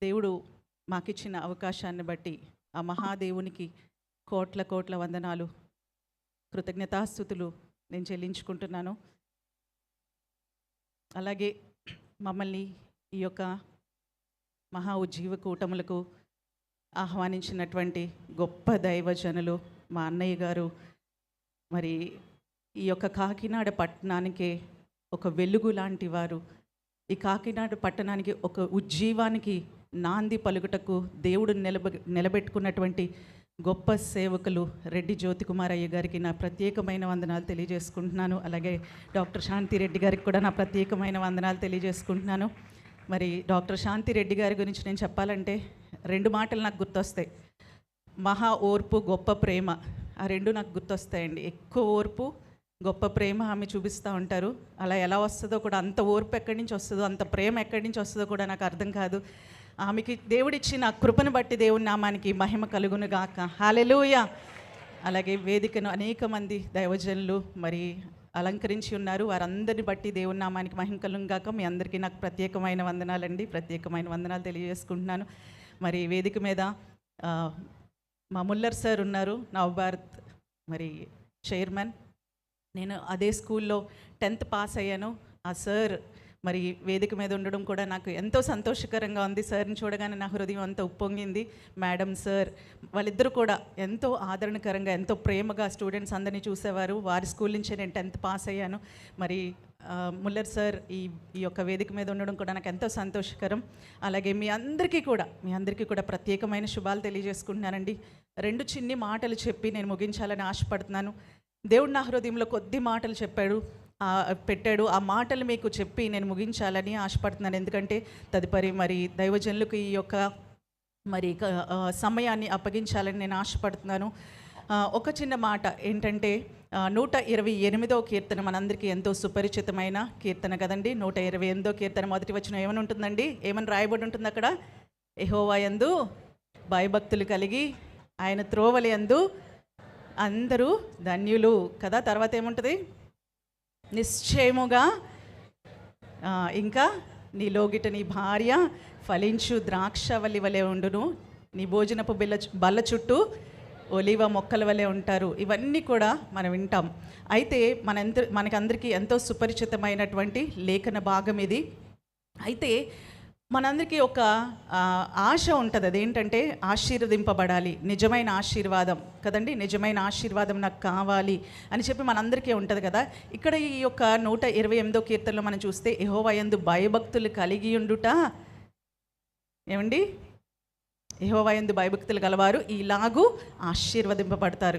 దేవుడు మాకిచ్చిన అవకాశాన్ని బట్టి ఆ మహాదేవునికి కోట్ల కోట్ల వందనాలు, కృతజ్ఞతాస్తుతులు నేను చెల్లించుకుంటున్నాను. అలాగే మమ్మల్ని ఈ యొక్క మహా ఉజ్జీవ కూటములకు ఆహ్వానించినటువంటి గొప్ప దైవజనులు మా అన్నయ్య గారు, మరి ఈ యొక్క కాకినాడ పట్టణానికే ఒక వెలుగు లాంటి వారు, ఈ కాకినాడ పట్టణానికి ఒక ఉజ్జీవానికి నాంది పలుకుటకు దేవుడు నిలబెట్టుకున్నటువంటి గొప్ప సేవకులు రెడ్డి జ్యోతికుమార్ అయ్య గారికి నా ప్రత్యేకమైన వందనాలు తెలియజేసుకుంటున్నాను. అలాగే డాక్టర్ శాంతిరెడ్డి గారికి కూడా నా ప్రత్యేకమైన వందనాలు తెలియజేసుకుంటున్నాను. మరి డాక్టర్ శాంతిరెడ్డి గారి గురించి నేను చెప్పాలంటే 2 మాటలు నాకు గుర్తొస్తాయి. మహా ఓర్పు, గొప్ప ప్రేమ. ఆ 2 నాకు గుర్తొస్తాయండి. ఎక్కువ ఓర్పు, గొప్ప ప్రేమ ఆమె చూపిస్తూ ఉంటారు. అలా ఎలా వస్తుందో కూడా, అంత ఓర్పు ఎక్కడి నుంచి వస్తుందో, అంత ప్రేమ ఎక్కడి నుంచి వస్తుందో కూడా నాకు అర్థం కాదు. ఆమెకి దేవుడిచ్చిన కృపను బట్టి దేవుని నామానికి మహిమ కలుగును గాక. హల్లెలూయా. అలాగే వేదికను అనేక మంది దైవజనులు మరి అలంకరించి ఉన్నారు. వారందరిని బట్టి దేవుని నామానికి మహిమ కలుగును గాక. మీ అందరికీ నాకు ప్రత్యేకమైన వందనాలండి, ప్రత్యేకమైన వందనాలు తెలియజేసుకుంటున్నాను. మరి వేదిక మీద మా ముల్లర్ సార్ ఉన్నారు, నవభారత్ మరి చైర్మన్. నేను అదే స్కూల్లో 10th పాస్ అయ్యాను. ఆ సార్ మరి వేదిక మీద ఉండడం కూడా నాకు ఎంతో సంతోషకరంగా ఉంది. సార్ని చూడగానే నా హృదయం అంతా ఉప్పొంగింది. మేడం, సార్ వాళ్ళిద్దరూ కూడా ఎంతో ఆదరణకరంగా, ఎంతో ప్రేమగా స్టూడెంట్స్ అందరినీ చూసేవారు. వారి స్కూల్ నుంచే నేను 10th పాస్ అయ్యాను. మరి ముల్లర్ సార్ ఈ యొక్క వేదిక మీద ఉండడం కూడా నాకు ఎంతో సంతోషకరం. అలాగే మీ అందరికీ కూడా ప్రత్యేకమైన శుభాలు తెలియజేసుకుంటున్నానండి. 2 చిన్ని మాటలు చెప్పి నేను ముగించాలని ఆశపడుతున్నాను. దేవుడు నా హృదయంలో కొద్ది మాటలు పెట్టాడు. ఆ మాటలు మీకు చెప్పి నేను ముగించాలని ఆశపడుతున్నాను. ఎందుకంటే తదుపరి మరి దైవజనులకు ఈ యొక్క మరి సమయాన్ని అప్పగించాలని నేను ఆశపడుతున్నాను. ఒక చిన్న మాట ఏంటంటే 128వ కీర్తన మనందరికీ ఎంతో సుపరిచితమైన కీర్తన కదండి. 128వ కీర్తన మొదటి వచనం ఏమని ఉంటుందండి? ఏమని రాయబడి ఉంటుంది అక్కడ? యెహోవా యందు భయభక్తులు కలిగి ఆయన త్రోవల యందు అందరూ ధన్యులు కదా. తర్వాత ఏముంటుంది? నిశ్చయముగా ఇంకా నీ లోగిట నీ భార్య ఫలించు ద్రాక్షవల్లి వలె ఉండును, నీ భోజనపు బల్ల చుట్టూ ఒలివ మొక్కల వలె ఉంటారు. ఇవన్నీ కూడా మనం వింటాం. అయితే మనకందరికీ ఎంతో సుపరిచితమైనటువంటి లేఖన భాగం ఇది. అయితే మనందరికీ ఒక ఆశ ఉంటుంది. అదేంటంటే ఆశీర్వదింపబడాలి, నిజమైన ఆశీర్వాదం కదండి. నిజమైన ఆశీర్వాదం నాకు కావాలి అని చెప్పి మనందరికీ ఉంటుంది కదా. ఇక్కడ ఈ యొక్క 128వ కీర్తనలో మనం చూస్తే యెహోవా యందు భయభక్తులు కలిగి ఉండుట, ఏమండి, యెహోవా యందు భయభక్తులు గలవారు ఇలాగూ ఆశీర్వదింపబడతారు.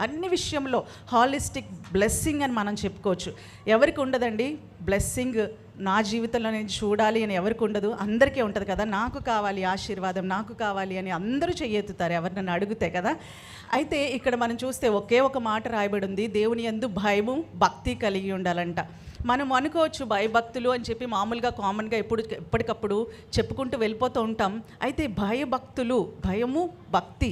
అన్ని విషయంలో హాలిస్టిక్ బ్లెస్సింగ్ అని మనం చెప్పుకోవచ్చు. ఎవరికి ఉండదండి బ్లెస్సింగ్? నా జీవితంలో నేను చూడాలి అని ఎవరికి ఉండదు? అందరికీ ఉంటుంది కదా. నాకు కావాలి ఆశీర్వాదం, నాకు కావాలి అని అందరూ చెయ్యెత్తుతారు ఎవరినైనా అడిగితే కదా. అయితే ఇక్కడ మనం చూస్తే ఒకే ఒక మాట రాయబడి ఉంది, దేవుని యందు భయము భక్తి కలిగి ఉండాలంట. మనం అనుకోవచ్చు భయభక్తులు అని చెప్పి మామూలుగా కామన్గా ఎప్పటికప్పుడు చెప్పుకుంటూ వెళ్ళిపోతూ ఉంటాం. అయితే భయభక్తులు, భయము భక్తి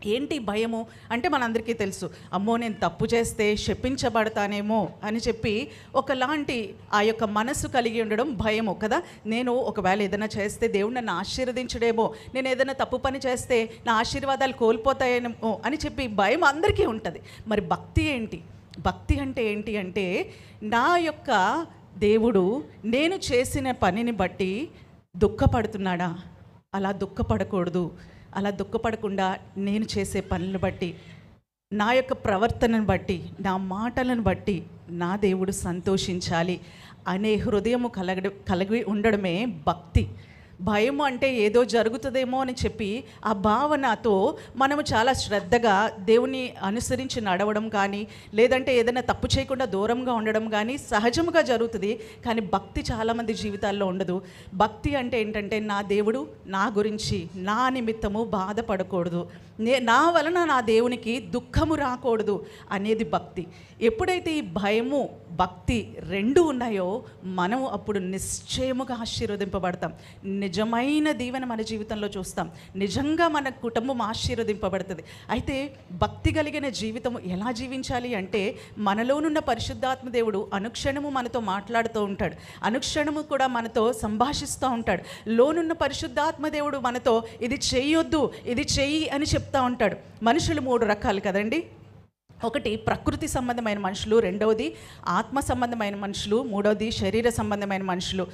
ఏంటి? భయము అంటే మనందరికీ తెలుసు, అమ్మో నేను తప్పు చేస్తే శపించబడతానేమో అని చెప్పి ఒకలాంటి ఆ యొక్క మనసు కలిగి ఉండడం భయము కదా. నేను ఒకవేళ ఏదైనా చేస్తే దేవుడు నన్ను ఆశీర్వదించడేమో, నేను ఏదైనా తప్పు పని చేస్తే నా ఆశీర్వాదాలు కోల్పోతాయేమో అని చెప్పి భయం అందరికీ ఉంటుంది. మరి భక్తి ఏంటి? భక్తి అంటే ఏంటి అంటే, నా యొక్క దేవుడు నేను చేసిన పనిని బట్టి దుఃఖపడుతున్నాడా? అలా దుఃఖపడకూడదు. అలా దుఃఖపడకుండా నేను చేసే పనులను బట్టి, నా యొక్క ప్రవర్తనను బట్టి, నా మాటలను బట్టి నా దేవుడు సంతోషించాలి అనే హృదయము కలిగి ఉండడమే భక్తి. భయము అంటే ఏదో జరుగుతుందేమో అని చెప్పి ఆ భావనతో మనము చాలా శ్రద్ధగా దేవుని అనుసరించి నడవడం కానీ, లేదంటే ఏదైనా తప్పు చేయకుండా దూరంగా ఉండడం కానీ సహజముగా జరుగుతుంది. కానీ భక్తి చాలామంది జీవితాల్లో ఉండదు. భక్తి అంటే ఏంటంటే, నా దేవుడు నా గురించి నా నిమిత్తము బాధపడకూడదు, నా వలన నా దేవునికి దుఃఖము రాకూడదు అనేది భక్తి. ఎప్పుడైతే ఈ భయము భక్తి 2 ఉన్నాయో మనం అప్పుడు నిశ్చయముగా ఆశీర్వదింపబడతాం. నిజమైన దీవెన మన జీవితంలో చూస్తాం. నిజంగా మన కుటుంబం ఆశీర్వదింపబడుతుంది. అయితే భక్తి కలిగిన జీవితం ఎలా జీవించాలి అంటే, మనలోనున్న పరిశుద్ధాత్మ దేవుడు అనుక్షణము మనతో మాట్లాడుతూ ఉంటాడు, అనుక్షణము కూడా మనతో సంభాషిస్తూ ఉంటాడు. లోనున్న పరిశుద్ధాత్మ దేవుడు మనతో ఇది చెయ్యొద్దు, ఇది చెయ్యి అని చెప్తా ఉంటాడు. మనుషులు 3 రకాలు కదండి. ఒకటి ప్రకృతి సంబంధమైన మనుషులు, రెండవది ఆత్మ సంబంధమైన మనుషులు, మూడవది శరీర సంబంధమైన మనుషులు.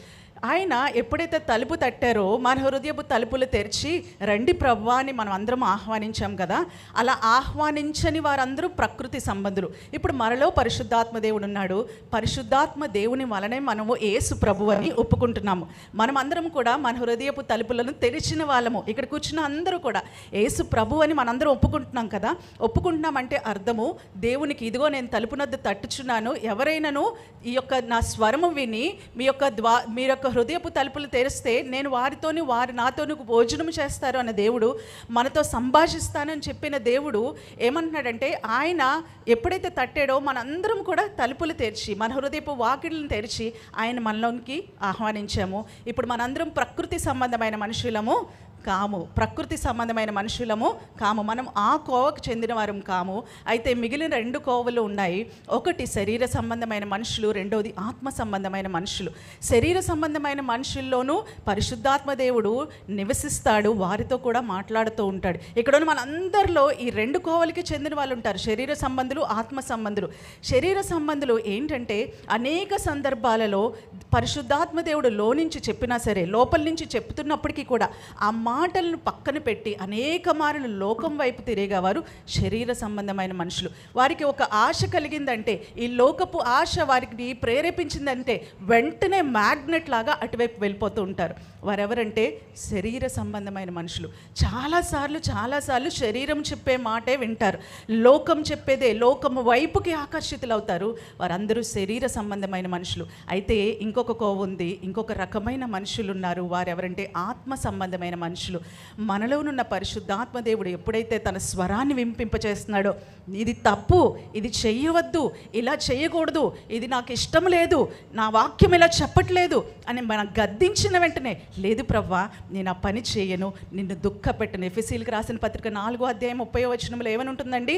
ఆయన ఎప్పుడైతే తలుపు తట్టారో మన హృదయపు తలుపులు తెరిచి రండి ప్రభువా అని మనం అందరం ఆహ్వానించాం కదా, అలా ఆహ్వానించని వారందరూ ప్రకృతి సంబంధులు. ఇప్పుడు మనలో పరిశుద్ధాత్మ దేవుడు ఉన్నాడు. పరిశుద్ధాత్మ దేవుని వలనే మనము యేసు ప్రభు అని ఒప్పుకుంటున్నాము. మనం అందరం కూడా మన హృదయపు తలుపులను తెరిచిన వాళ్ళము. ఇక్కడ కూర్చున్న అందరూ కూడా యేసు ప్రభు అని మనందరం ఒప్పుకుంటున్నాం కదా. ఒప్పుకుంటున్నామంటే అర్థము, దేవునికి ఇదిగో నేను తలుపునద్దు తట్టుచున్నాను, ఎవరైనాను ఈ యొక్క నా స్వరము విని మీ యొక్క హృదయపు తలుపులు తెరిస్తే నేను వారితోని వారు నాతోని భోజనం చేస్తారు అన్న దేవుడు, మనతో సంభాషిస్తానని చెప్పిన దేవుడు ఏమంటున్నాడంటే, ఆయన ఎప్పుడైతే తట్టాడో మనందరం కూడా తలుపులు తెరిచి మన హృదయపు వాకిళ్ళను తెరిచి ఆయన మనలోనికి ఆహ్వానించాము. ఇప్పుడు మనందరం ప్రకృతి సంబంధమైన మనుషులము కాము, ప్రకృతి సంబంధమైన మనుషులము కాము, మనం ఆ కోవకు చెందిన వారం కాము. అయితే మిగిలిన 2 కోవలు ఉన్నాయి. ఒకటి శరీర సంబంధమైన మనుషులు, రెండవది ఆత్మ సంబంధమైన మనుషులు. శరీర సంబంధమైన మనుషుల్లోనూ పరిశుద్ధాత్మ దేవుడు నివసిస్తాడు, వారితో కూడా మాట్లాడుతూ ఉంటాడు. ఇక్కడ మనందరిలో ఈ 2 కోవలకి చెందిన వాళ్ళు ఉంటారు, శరీర సంబంధులు, ఆత్మ సంబంధులు. శరీర సంబంధులు ఏంటంటే, అనేక సందర్భాలలో పరిశుద్ధాత్మ దేవుడు లోనుంచి చెప్పినా సరే, లోపల నుంచి చెప్తున్నప్పటికీ కూడా ఆ మాటలను పక్కన పెట్టి అనేక మారులు లోకం వైపు తిరిగేవారు శరీర సంబంధమైన మనుషులు. వారికి ఒక ఆశ కలిగిందంటే, ఈ లోకపు ఆశ వారికి ప్రేరేపించిందంటే వెంటనే మ్యాగ్నెట్ లాగా అటువైపు వెళ్ళిపోతూ ఉంటారు. వారెవరంటే శరీర సంబంధమైన మనుషులు. చాలాసార్లు శరీరం చెప్పే మాటే వింటారు, లోకం చెప్పేదే, లోకం వైపుకి ఆకర్షితులు అవుతారు. వారందరూ శరీర సంబంధమైన మనుషులు. అయితే ఇంకొక కోవ ఉంది, ఇంకొక రకమైన మనుషులు ఉన్నారు. వారెవరంటే ఆత్మ సంబంధమైన మనుషులు. మనలోనున్న పరిశుద్ధాత్మ దేవుడు ఎప్పుడైతే తన స్వరాన్ని వింపింపచేస్తున్నాడో, ఇది తప్పు, ఇది చెయ్యవద్దు, ఇలా చేయకూడదు, ఇది నాకు ఇష్టం లేదు, నా వాక్యం ఇలా చెప్పట్లేదు అని మనం గద్దించిన వెంటనే, లేదు ప్రవ్వా నేను ఆ పని చేయను, నిన్ను దుఃఖపెట్టను. ఎఫెసీయులకు రాసిన పత్రిక 4:30 ఏమని ఉంటుందండి?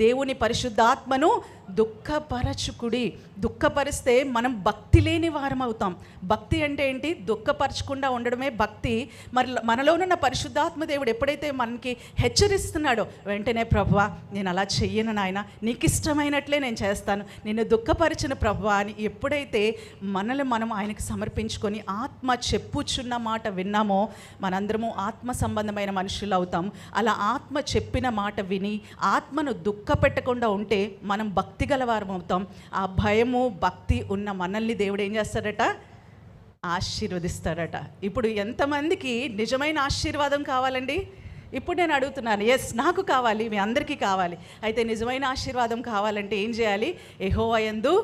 దేవుని పరిశుద్ధాత్మను దుఃఖపరచుకుడి. దుఃఖపరిస్తే మనం భక్తి లేని వారం అవుతాం. భక్తి అంటే ఏంటి? దుఃఖపరచకుండా ఉండడమే భక్తి. మరి మనలోనున్న పరిశుద్ధాత్మ దేవుడు ఎప్పుడైతే మనకి హెచ్చరిస్తున్నాడో, వెంటనే ప్రభువా నేను అలా చెయ్యను నాయన, నీకు ఇష్టమైనట్లే నేను చేస్తాను, నిన్ను దుఃఖపరిచిన ప్రభువా అని ఎప్పుడైతే మనల్ని మనం ఆయనకు సమర్పించుకొని ఆత్మ చెప్పుచున్న మాట విన్నామో, మనందరము ఆత్మ సంబంధమైన మనుషులు అవుతాం. అలా ఆత్మ చెప్పిన మాట విని ఆత్మను దుఃఖపెట్టకుండా ఉంటే మనం భక్తి గలవారం అవుతాం. ఆ భయము భక్తి ఉన్న మనల్ని దేవుడు ఏం చేస్తాడట? ఆశీర్వదిస్తాడట. ఇప్పుడు ఎంతమందికి నిజమైన ఆశీర్వాదం కావాలండి? ఇప్పుడు నేను అడుగుతున్నాను, ఎస్ నాకు కావాలి, మీ అందరికీ కావాలి. అయితే నిజమైన ఆశీర్వాదం కావాలంటే ఏం చేయాలి? యెహోవా యందు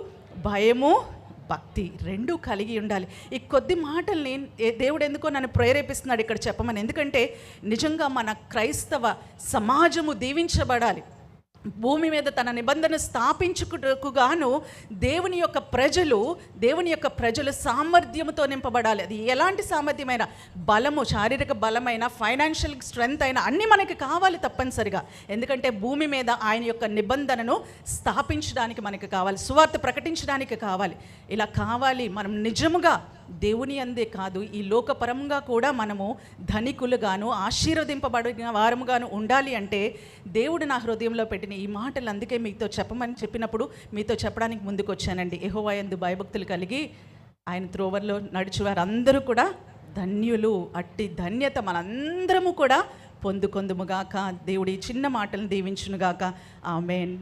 భయము భక్తి 2 కలిగి ఉండాలి. ఈ కొద్ది మాటల్ని దేవుడు ఎందుకో నన్ను ప్రేరేపిస్తున్నాడు ఇక్కడ చెప్పమని. ఎందుకంటే నిజంగా మన క్రైస్తవ సమాజము దీవించబడాలి. భూమి మీద తన నిబంధన స్థాపించుటకు గాను దేవుని యొక్క ప్రజలు సామర్థ్యముతో నింపబడాలి. అది ఎలాంటి సామర్థ్యమైన, బలము, శారీరక బలమైన, ఫైనాన్షియల్ స్ట్రెంగ్త్ అయినా అన్నీ మనకి కావాలి తప్పనిసరిగా. ఎందుకంటే భూమి మీద ఆయన యొక్క నిబంధనను స్థాపించడానికి మనకి కావాలి, సువార్త ప్రకటించడానికి కావాలి. ఇలా కావాలి. మనం నిజముగా దేవుని అందే కాదు, ఈ లోకపరంగా కూడా మనము ధనికులుగాను ఆశీర్వదింపబడిన వారముగాను ఉండాలి అంటే దేవుడు నా హృదయంలో పెట్టిన ఈ మాటలు అందుకే మీతో చెప్పమని చెప్పినప్పుడు మీతో చెప్పడానికి ముందుకు వచ్చానండి. యెహోవా యందు భయభక్తులు కలిగి ఆయన త్రోవల్లో నడుచువారు అందరూ కూడా ధన్యులు. అట్టి ధన్యత మనందరము కూడా పొందుకొందుముగాక. దేవుడి చిన్న మాటలను దీవించునుగాక. ఆమేన్.